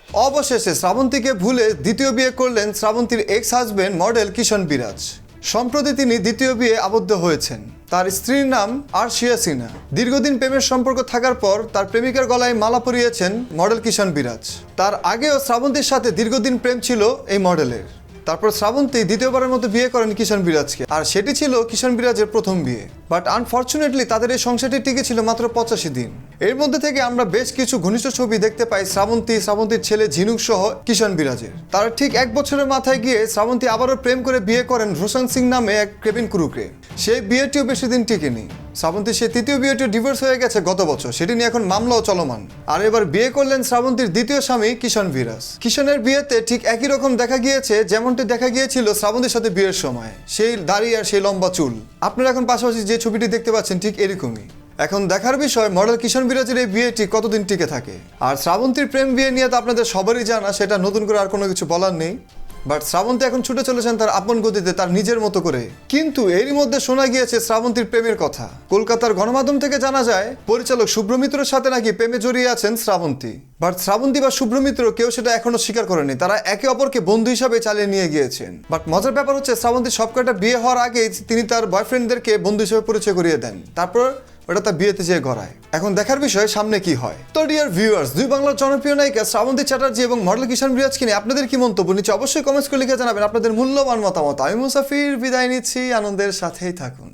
অবশেষে শ্রাবন্তীকে ভুলে দ্বিতীয় বিয়ে করলেন শ্রাবন্তীর এক্স হাজবেন্ড মডেল কিশন বিরাজ। সম্প্রতি তিনি দ্বিতীয় বিয়ে আবদ্ধ হয়েছেন। তার স্ত্রীর নাম আরশিয়া সিনহা। দীর্ঘদিন প্রেমের সম্পর্ক থাকার পর তার প্রেমিকার গলায় মালা পরিয়েছেন মডেল কিশন বিরাজ। তার আগেও শ্রাবন্তীর সাথে দীর্ঘদিন প্রেম ছিল এই মডেলের। তারপর শ্রাবন্তী দ্বিতীয়বারের মতো বিয়ে করেন কিশন বিরাজকে, আর সেটি ছিল কিশন বিরাজের প্রথম বিয়ে। বাট আনফর্চুনেটলি তাদের এই সংসারটি টিকে ছিল মাত্র 85 দিন। এর মধ্যে থেকে আমরা বেশ কিছু ঘনিষ্ঠ ছবি দেখতে পাই শ্রাবন্তীর ছেলে ঝিনুক সহ কিশন বিরাজের। তার ঠিক 1 বছরের মাথায় গিয়ে শ্রাবন্তী আবারও প্রেম করে বিয়ে করেন রোশন সিং নামে এক কেবিন ক্রুকে। সেই বিয়েটিও বেশি দিন টিকেনি। শ্রাবন্তীর সেই তৃতীয় বিয়েটিও ডিভোর্স হয়ে গেছে গত বছর, সেটি নিয়ে এখন মামলাও চলমান। আর এবার বিয়ে করলেন শ্রাবন্তীর দ্বিতীয় স্বামী কিশন বিরাজ। কিশনের বিয়েতে ঠিক একই রকম দেখা গিয়েছে যেমনটি দেখা গিয়েছিল শ্রাবন্তীর সাথে বিয়ের সময়, সেই দাড়ি আর সেই লম্বা চুল। আপনারা এখন পাশাপাশি যে ছবিটি দেখতে পাচ্ছেন ঠিক এরকমই। এখন দেখার বিষয় মডেল কিশন বিরাজের এই বিয়েটি কতদিন টিকে থাকে। আর শ্রাবন্তীর প্রেম বিয়ে নিয়ে তো আপনাদের সবারই জানা, সেটা নতুন করে আর কোনো কিছু বলার নেই। বাট শ্রাবন্তী এখন ছুটে চলেছেন তার আপন গতিতে, তার নিজের মতো করে। কিন্তু এরই মধ্যে শোনা গিয়েছে শ্রাবন্তীর প্রেমের কথা। কলকাতার গণমাধ্যম থেকে জানা যায় পরিচালক শুভ্র মিত্রের সাথে নাকি প্রেমে জড়িয়ে আছেন শ্রাবন্তী। বাট শ্রাবন্তী বা শুভ্র মিত্র কেউ সেটা এখনো স্বীকার করেনি। তারা একে অপরকে বন্ধু হিসাবে চালিয়ে নিয়ে গিয়েছেন। বাট মজার ব্যাপার হচ্ছে শ্রাবন্তী সবকটা বিয়ে হওয়ার আগেই তিনি তার বয়ফ্রেন্ডদেরকে বন্ধু হিসেবে পরিচয় করিয়ে দেন, তারপর ওটা তার বিয়েতে যেয়ে গড়ায়। এখন দেখার বিষয় সামনে কি হয়। তো ডিয়ার ভিউয়ার্স, দুই বাংলার জনপ্রিয় নায়িকা শ্রাবন্তী চ্যাটার্জি এবং মডেল কিশন বিরাজকে নিয়ে আপনাদের কি মন্তব্য নিচে অবশ্যই কমেন্টস করে লিখে জানাবেন আপনাদের মূল্যবান মতামত। আমি মুসাফির বিদায় নিচ্ছি, আনন্দের সাথেই থাকুন।